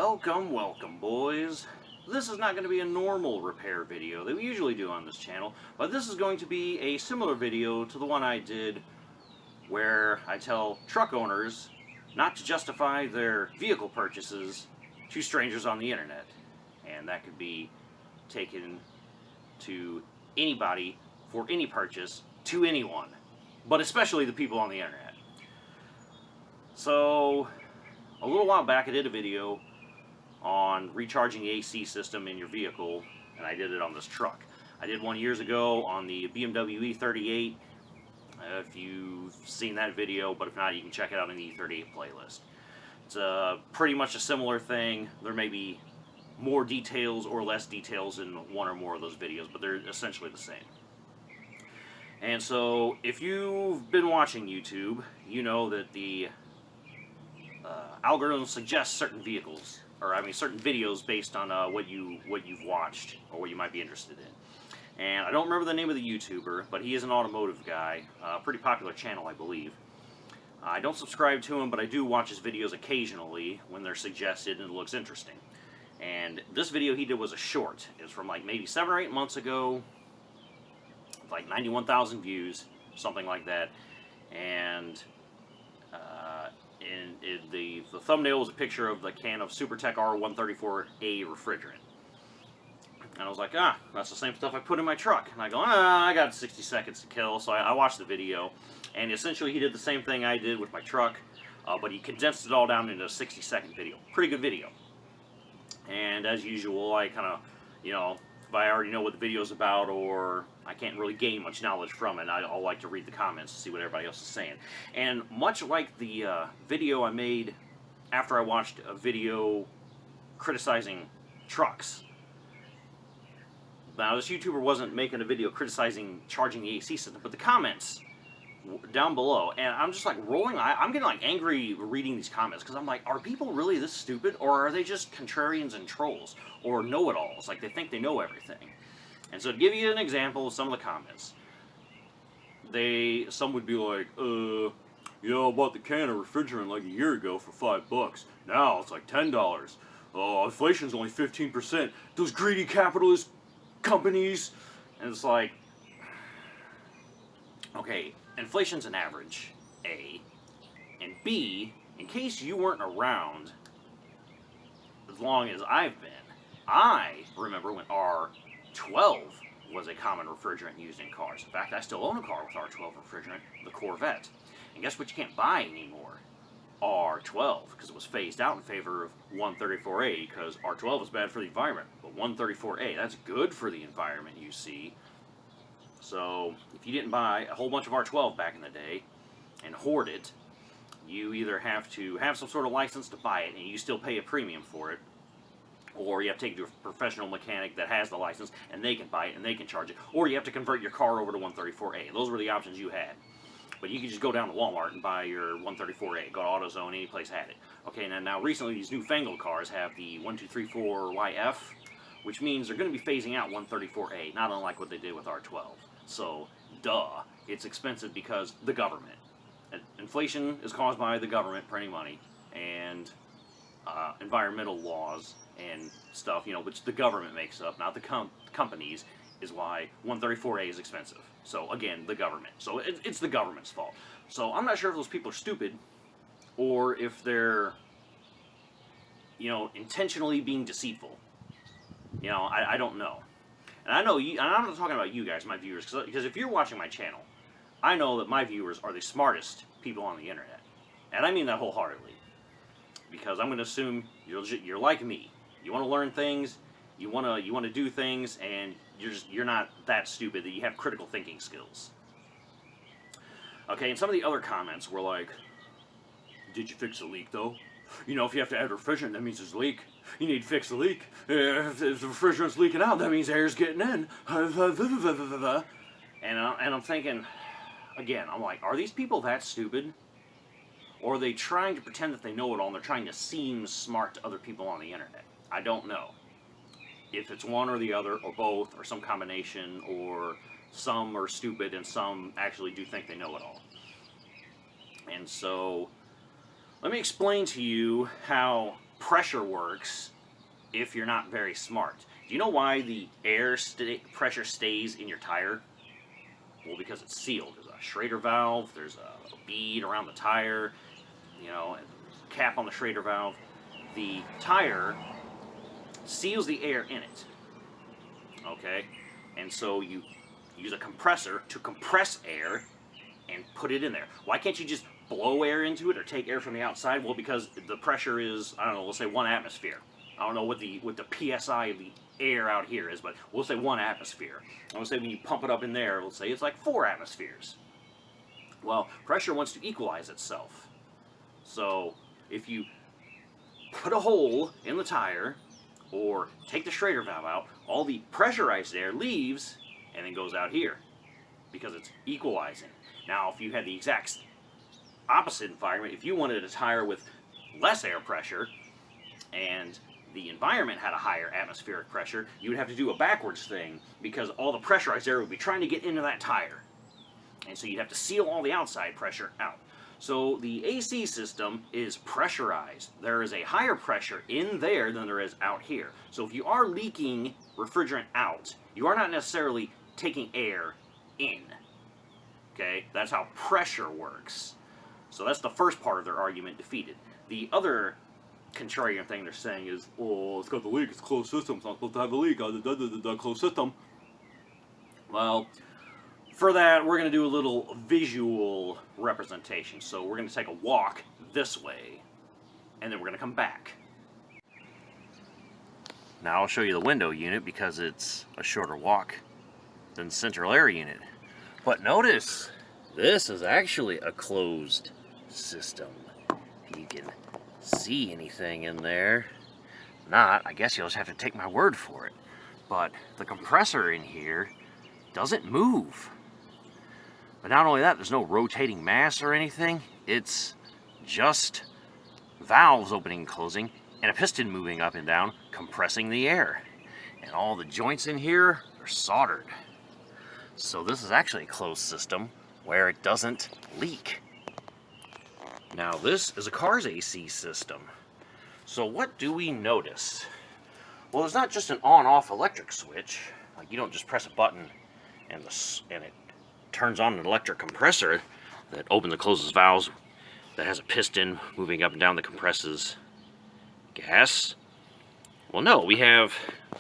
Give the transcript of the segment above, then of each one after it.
Welcome, boys. This is not going to be a normal repair video that we usually do on this channel, but this is going to be a similar video to the one I did where I tell truck owners not to justify their vehicle purchases to strangers on the internet. And that could be taken to anybody for any purchase to anyone, but especially the people on the internet. So, a little while back I did a video on recharging the AC system in your vehicle, and I did it on this truck. I did one years ago on the BMW E38, if you've seen that video, but if not, you can check it out in the E38 playlist. It's pretty much a similar thing. There may be more details or less details in one or more of those videos, but they're essentially the same. And so, if you've been watching YouTube, you know that the algorithm suggests certain vehicles, or I mean certain videos based on what you've watched or what you might be interested in. And I don't remember the name of the YouTuber, but he is an automotive guy, pretty popular channel, I believe. I don't subscribe to him, but I do watch his videos occasionally when they're suggested and it looks interesting. And this video he did was a short. It was from like maybe 7 or 8 months ago, like 91,000 views, something like that. And the thumbnail was a picture of the can of SuperTech R134A refrigerant. And I was like, that's the same stuff I put in my truck. And I go, I got 60 seconds to kill. So I watched the video. And essentially he did the same thing I did with my truck, but he condensed it all down into a 60-second video. Pretty good video. And as usual, I kind of, if I already know what the video's about or I can't really gain much knowledge from it, I'll like to read the comments to see what everybody else is saying. And much like the video I made after I watched a video criticizing trucks. Now, this YouTuber wasn't making a video criticizing charging the AC system, but the comments down below, and I'm just like rolling, I'm getting like angry reading these comments, because I'm like, are people really this stupid, or are they just contrarians and trolls, or know-it-alls, like they think they know everything? And so to give you an example of some of the comments, some would be like, I bought the can of refrigerant like a year ago for $5. Now it's like $10. Oh, inflation's only 15%. Those greedy capitalist companies. And it's like, okay, inflation's an average, A. And B, in case you weren't around as long as I've been, I remember when R12 was a common refrigerant used in cars. In fact, I still own a car with R12 refrigerant, the Corvette. And guess what you can't buy anymore? R12, because it was phased out in favor of 134A, because R12 is bad for the environment. But 134A, that's good for the environment, you see. So, if you didn't buy a whole bunch of R12 back in the day and hoard it, you either have to have some sort of license to buy it and you still pay a premium for it, or you have to take it to a professional mechanic that has the license and they can buy it and they can charge it, or you have to convert your car over to 134A. Those were the options you had. But you could just go down to Walmart and buy your 134A, go to AutoZone, any place had it. Okay, now recently these newfangled cars have the 1234YF, which means they're going to be phasing out 134A, not unlike what they did with R12. So, duh, it's expensive because the government. Inflation is caused by the government printing money, and environmental laws and stuff, which the government makes up, not the companies, is why 134A is expensive. So, again, the government. So, it's the government's fault. So, I'm not sure if those people are stupid, or if they're, intentionally being deceitful. I don't know. And I know you, and I'm not talking about you guys, my viewers, because if you're watching my channel, I know that my viewers are the smartest people on the internet. And I mean that wholeheartedly. Because I'm going to assume you're like me. You want to learn things, you want to do things, and you're not that stupid that you have critical thinking skills. Okay, and some of the other comments were like, did you fix the leak though? If you have to add refrigerant, that means there's a leak. You need to fix the leak. If the refrigerant's leaking out, that means air's getting in. And I'm thinking, again, I'm like, are these people that stupid? Or are they trying to pretend that they know it all and they're trying to seem smart to other people on the internet? I don't know. If it's one or the other, or both, or some combination, or some are stupid and some actually do think they know it all. And so, let me explain to you how pressure works if you're not very smart. Do you know why the air pressure stays in your tire? Well, because it's sealed. There's a Schrader valve, there's a bead around the tire, you know, and a cap on the Schrader valve. The tire seals the air in it, okay? And so you use a compressor to compress air and put it in there. Why can't you just blow air into it or take air from the outside? Well, because the pressure is, I don't know, let's say 1 atmosphere. I don't know what the PSI of the air out here is, but we'll say 1 atmosphere. And we'll say when you pump it up in there, we'll say it's like 4 atmospheres. Well, pressure wants to equalize itself. So if you put a hole in the tire or take the Schrader valve out, all the pressurized air leaves and then goes out here because it's equalizing. Now, if you had the exact opposite environment, if you wanted a tire with less air pressure and the environment had a higher atmospheric pressure, you would have to do a backwards thing because all the pressurized air would be trying to get into that tire. And so you'd have to seal all the outside pressure out. So the AC system is pressurized. There is a higher pressure in there than there is out here. So if you are leaking refrigerant out, you are not necessarily taking air in. Okay? That's how pressure works. So that's the first part of their argument defeated. The other contrarian thing they're saying is, oh, it's got the leak, it's a closed system, it's not supposed to have a leak, closed system. Well, for that, we're going to do a little visual representation. So we're going to take a walk this way, and then we're going to come back. Now I'll show you the window unit because it's a shorter walk than the central air unit. But notice, this is actually a closed system. If you can see anything in there. Not, I guess you'll just have to take my word for it. But the compressor in here doesn't move. But not only that, there's no rotating mass or anything. It's just valves opening and closing and a piston moving up and down, compressing the air. And all the joints in here are soldered. So this is actually a closed system where it doesn't leak. Now this is a car's AC system. So what do we notice? Well, it's not just an on-off electric switch. Like, you don't just press a button and it turns on an electric compressor that opens and closes valves that has a piston moving up and down that compresses gas. Well, no, we have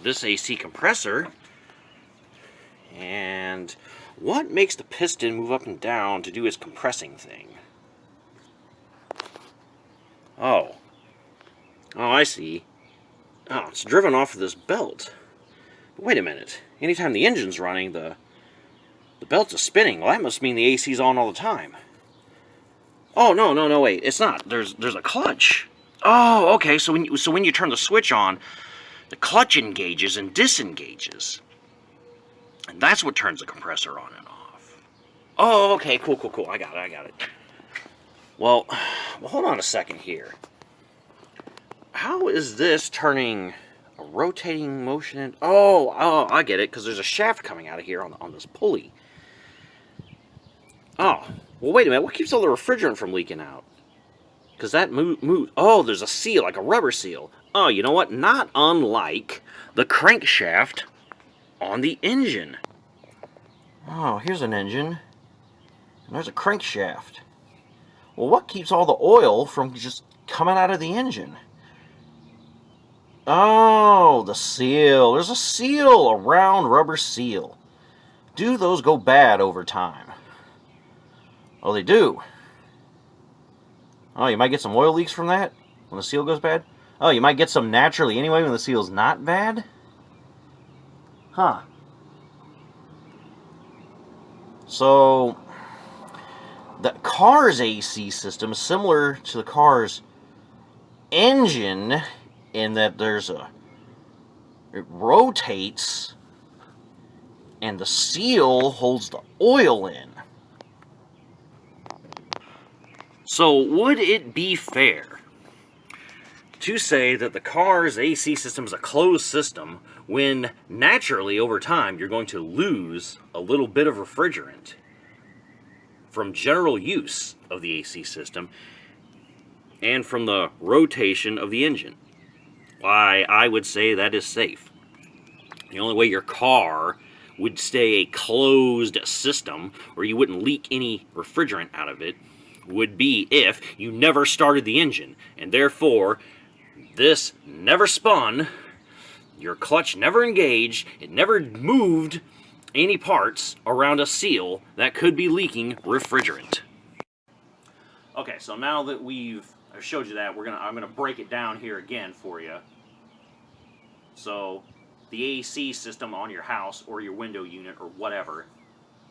this AC compressor, and what makes the piston move up and down to do its compressing thing? Oh, I see. Oh, it's driven off of this belt. But wait a minute. Anytime the engine's running, the belts are spinning. Well, that must mean the AC's on all the time. Oh, no, wait. It's not. There's a clutch. Oh, okay. So when you turn the switch on, the clutch engages and disengages. And that's what turns the compressor on and off. Oh, okay. Cool. I got it. Well, hold on a second here. How is this turning a rotating motion? Oh, I get it, because there's a shaft coming out of here on this pulley. Oh, well, wait a minute. What keeps all the refrigerant from leaking out? Because that move. Oh, there's a seal, like a rubber seal. Oh, you know what? Not unlike the crankshaft on the engine. Oh, here's an engine. And there's a crankshaft. Well, what keeps all the oil from just coming out of the engine? Oh, the seal. There's a seal, a round rubber seal. Do those go bad over time? Oh, they do. Oh, you might get some oil leaks from that when the seal goes bad. Oh, you might get some naturally anyway when the seal's not bad. Huh. So, the car's AC system is similar to the car's engine in that it rotates and the seal holds the oil in. So would it be fair to say that the car's AC system is a closed system when naturally over time you're going to lose a little bit of refrigerant from general use of the AC system and from the rotation of the engine? why I would say that is safe. The only way your car would stay a closed system, or you wouldn't leak any refrigerant out of it, would be if you never started the engine, and therefore this never spun, your clutch never engaged, it never moved any parts around a seal that could be leaking refrigerant. Okay, so now that I showed you that, I'm gonna break it down here again for you. So the AC system on your house or your window unit or whatever,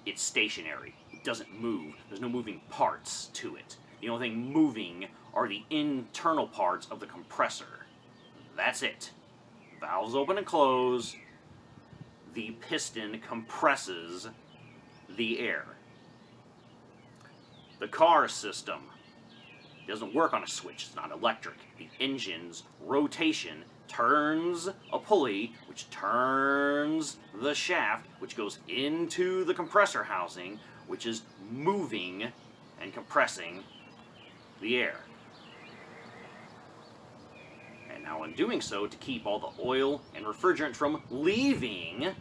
it's stationary. It doesn't move. There's no moving parts to it. The only thing moving are the internal parts of the compressor. That's it. Valves open and close. The piston compresses the air. The car system doesn't work on a switch. It's not electric. The engine's rotation turns a pulley, which turns the shaft, which goes into the compressor housing, which is moving and compressing the air. And now in doing so, to keep all the oil and refrigerant from leaving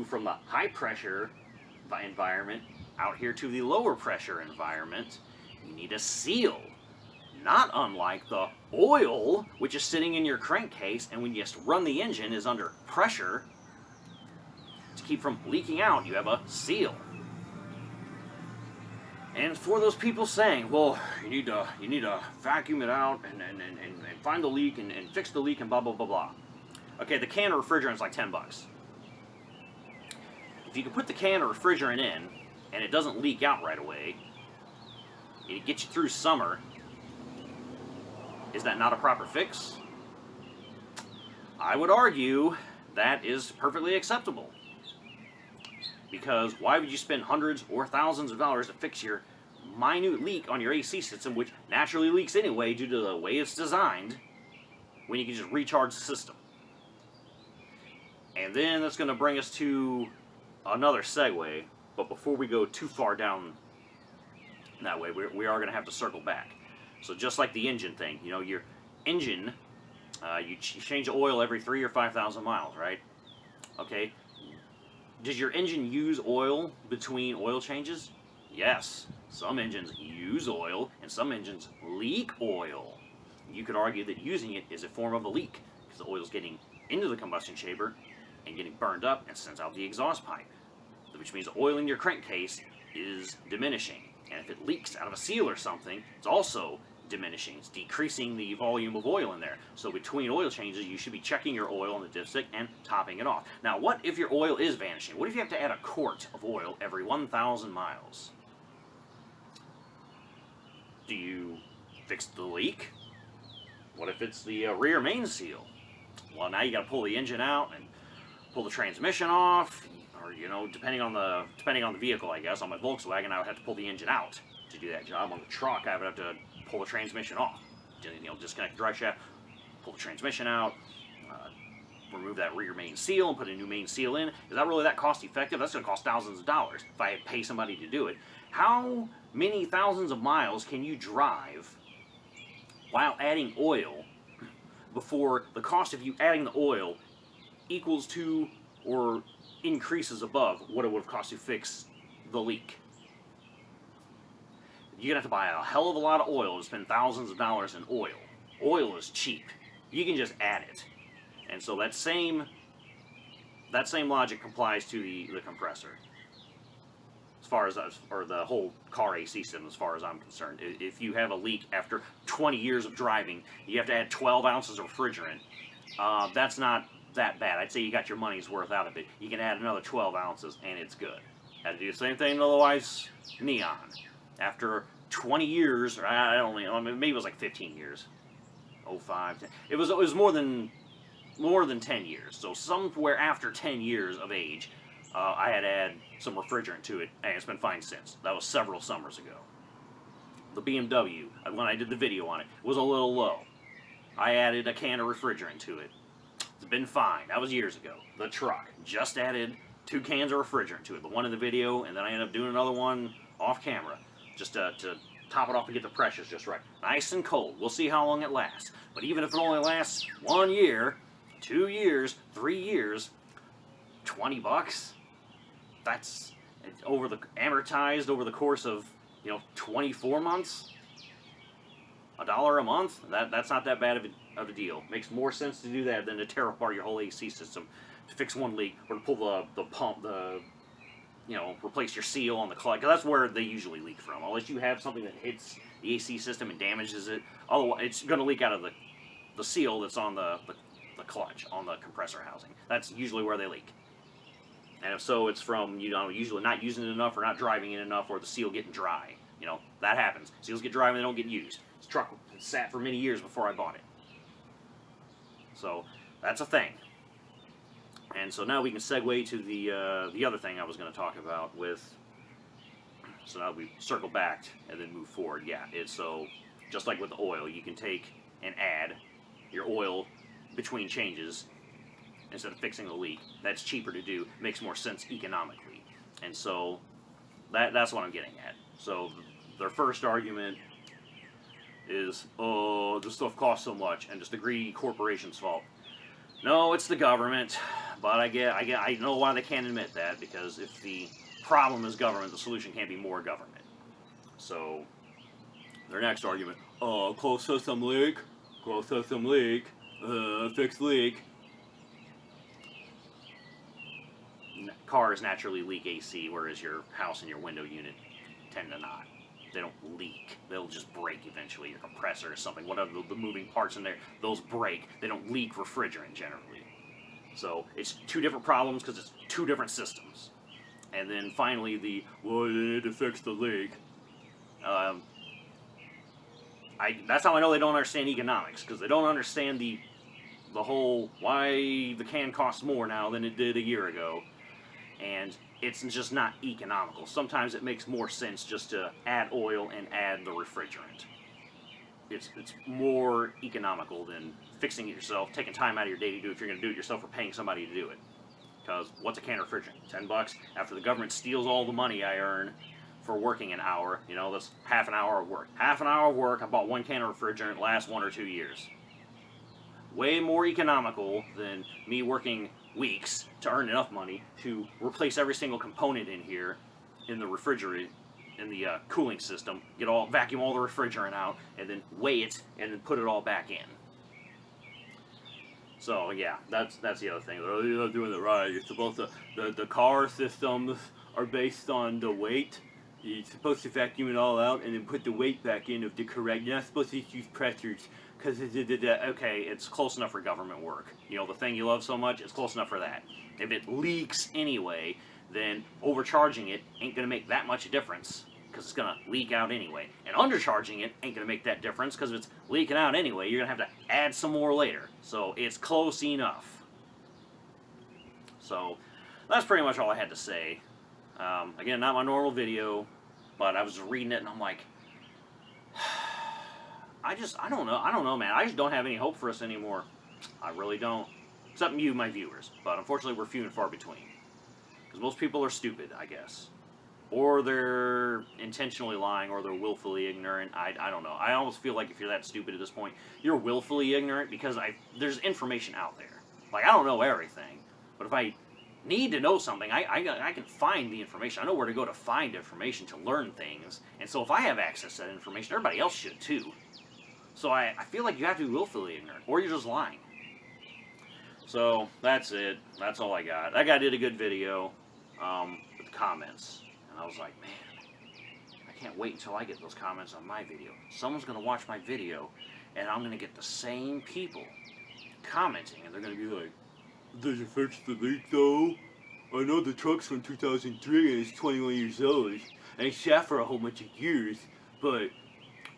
from the high pressure environment out here to the lower pressure environment, you need a seal. Not unlike the oil, which is sitting in your crankcase, and when you just run the engine is under pressure. To keep from leaking out, you have a seal. And for those people saying, well, you need to vacuum it out and find the leak and fix the leak and blah, blah, blah, blah. Okay, the can of refrigerant is like $10. If you can put the can of refrigerant in and it doesn't leak out right away, it gets you through summer, is that not a proper fix? I would argue that is perfectly acceptable. Because why would you spend hundreds or thousands of dollars to fix your minute leak on your AC system, which naturally leaks anyway due to the way it's designed, when you can just recharge the system? And then that's going to bring us to another segue, but before we go too far down that way, we are going to have to circle back. So just like the engine thing, you know, your engine, you change the oil every 3,000 or 5,000 miles, right? Okay. Does your engine use oil between oil changes? Yes. Some engines use oil, and some engines leak oil. You could argue that using it is a form of a leak, because the oil is getting into the combustion chamber and getting burned up and sends out the exhaust pipe, which means the oil in your crankcase is diminishing. And if it leaks out of a seal or something, it's also diminishing. It's decreasing the volume of oil in there. So between oil changes, you should be checking your oil on the dipstick and topping it off. Now, what if your oil is vanishing? What if you have to add a quart of oil every 1,000 miles? Do you fix the leak? What if it's the rear main seal? Well, now you got to pull the engine out and pull the transmission off. Or, you know, depending on the vehicle, I guess. On my Volkswagen, I would have to pull the engine out to do that job. On the truck, I would have to pull the transmission off. You know, disconnect the drive shaft, pull the transmission out, remove that rear main seal, and put a new main seal in. Is that really that cost effective? That's going to cost thousands of dollars if I pay somebody to do it. How many thousands of miles can you drive while adding oil before the cost of you adding the oil equals to or increases above what it would have cost to fix the leak? You're going to have to buy a hell of a lot of oil and spend thousands of dollars in oil. Oil is cheap. You can just add it. And so that same logic applies to the compressor. As far as or the whole car AC system, as far as I'm concerned. If you have a leak after 20 years of driving, you have to add 12 ounces of refrigerant. That's not that bad. I'd say you got your money's worth out of it. You can add another 12 ounces and it's good. Had to do the same thing otherwise. Neon. After 20 years, or I don't know, maybe it was like 15 years. 05, 10. It was more than 10 years. So somewhere after 10 years of age, I had to add some refrigerant to it, and it's been fine since. That was several summers ago. The BMW, when I did the video on it, was a little low. I added a can of refrigerant to it. It's been fine. That was years ago. The truck, just added 2 cans of refrigerant to it. The one in the video, and then I ended up doing another one off camera, just to top it off and get the pressures just right. Nice and cold. We'll see how long it lasts. But even if it only lasts 1 year, 2 years, 3 years, $20. That's amortized over the course of 24 months. $1 a month. That's not that bad of a deal. Makes more sense to do that than to tear apart your whole AC system to fix one leak or to pull the pump, replace your seal on the clutch. 'Cause that's where they usually leak from. Unless you have something that hits the AC system and damages it, otherwise it's going to leak out of the seal that's on the clutch, on the compressor housing. That's usually where they leak. And if so, it's from usually not using it enough or not driving it enough, or the seal getting dry. That happens. Seals get dry and they don't get used. This truck sat for many years before I bought it. So that's a thing. And so now we can segue to the other thing I was going to talk about with. So now we circle back and then move forward. Yeah, it's so just like with the oil, you can take and add your oil between changes instead of fixing the leak. That's cheaper to do. Makes more sense economically. And so that's what I'm getting at. So their first argument is, oh, this stuff costs so much, and it's the greedy corporation's fault. No, it's the government, but I know why they can't admit that, because if the problem is government, the solution can't be more government. So their next argument, closed system leak, fixed leak. Cars naturally leak AC, whereas your house and your window unit tend to not. They don't leak. They'll just break eventually. Your compressor or something, whatever the moving parts in there, those break. They don't leak refrigerant generally. So it's two different problems because it's two different systems. And then finally they need to fix the leak. That's how I know they don't understand economics, because they don't understand the whole why the can costs more now than it did a year ago. And it's just not economical. Sometimes it makes more sense just to add oil and add the refrigerant. It's more economical than fixing it yourself, taking time out of your day to do it if you're going to do it yourself, or paying somebody to do it. Because what's a can of refrigerant? $10? After the government steals all the money I earn for working an hour, that's half an hour of work. Half an hour of work, I bought 1 can of refrigerant, lasts 1 or 2 years. Way more economical than me working weeks to earn enough money to replace every single component in here, in the refrigerant, in the cooling system, vacuum all the refrigerant out, and then weigh it, and then put it all back in. So yeah, that's the other thing. Oh, you're not doing it right. You're supposed to, the car systems are based on the weight. You're supposed to vacuum it all out and then put the weight back in of the correct. You're not supposed to use pressures. Because, okay, it's close enough for government work. The thing you love so much, it's close enough for that. If it leaks anyway, then overcharging it ain't going to make that much difference, because it's going to leak out anyway. And undercharging it ain't going to make that difference, because if it's leaking out anyway, you're going to have to add some more later. So it's close enough. So that's pretty much all I had to say. Again, not my normal video, but I was reading it and I'm like, I don't know, man. I just don't have any hope for us anymore. I really don't. Except you, my viewers. But unfortunately, we're few and far between. Because most people are stupid, I guess. Or they're intentionally lying, or they're willfully ignorant. I don't know. I almost feel like if you're that stupid at this point, you're willfully ignorant, because there's information out there. Like, I don't know everything. But if I need to know something, I can find the information. I know where to go to find information, to learn things. And so if I have access to that information, everybody else should too. So I feel like you have to be willfully ignorant, or you're just lying. So that's it. That's all I got. That guy did a good video with the comments. And I was like, man, I can't wait until I get those comments on my video. Someone's going to watch my video, and I'm going to get the same people commenting, and they're going to be like, did you fix the leak though? I know the truck's from 2003 and it's 21 years old, and it's sat for a whole bunch of years, but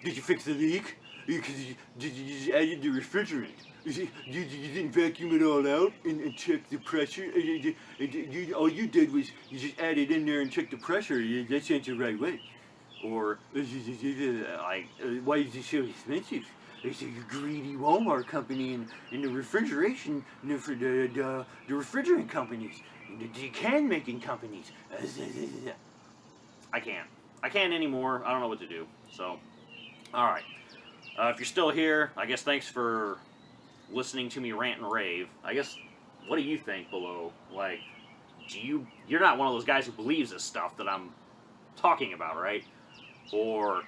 did you fix the leak? Because did you just added the refrigerant? You didn't vacuum it all out and check the pressure? All you did was you just added in there and checked the pressure. That's not the right way. Or, like, why is it so expensive? It's a greedy Walmart company and the refrigeration, the refrigerant companies, the can-making companies. I can't anymore. I don't know what to do. So, alright. If you're still here, I guess thanks for listening to me rant and rave. I guess, what do you think below? Like, you're not one of those guys who believes this stuff that I'm talking about, right? Or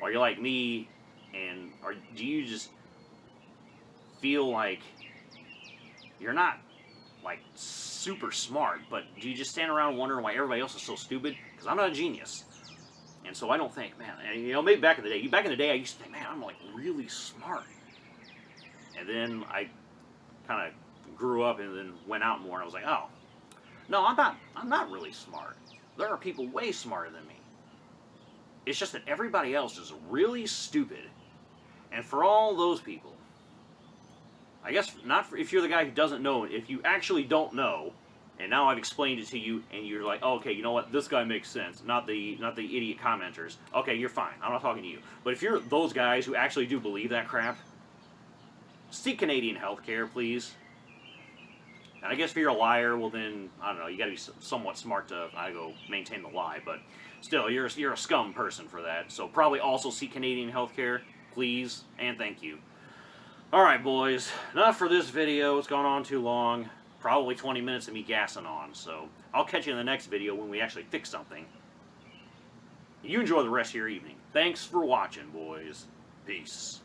are you like me, and do you just feel like you're not, like, super smart, but do you just stand around wondering why everybody else is so stupid? Because I'm not a genius. And so I don't think, man, and, you know, maybe back in the day I used to think, man, I'm like really smart. And then I kind of grew up and then went out more, and I was like, oh, no, I'm not really smart. There are people way smarter than me. It's just that everybody else is really stupid. And for all those people, I guess not if you're the guy who doesn't know, if you actually don't know, and now I've explained it to you, and you're like, oh, okay, you know what, this guy makes sense, not the idiot commenters. Okay, you're fine. I'm not talking to you. But if you're those guys who actually do believe that crap, seek Canadian healthcare, please. And I guess if you're a liar, well then, I don't know, you got to be somewhat smart to, maintain the lie. But still, you're a scum person for that. So probably also seek Canadian healthcare, please, and thank you. Alright, boys, enough for this video. It's gone on too long. Probably 20 minutes of me gassing on. So I'll catch you in the next video when we actually fix something. You enjoy the rest of your evening. Thanks for watching, boys. Peace.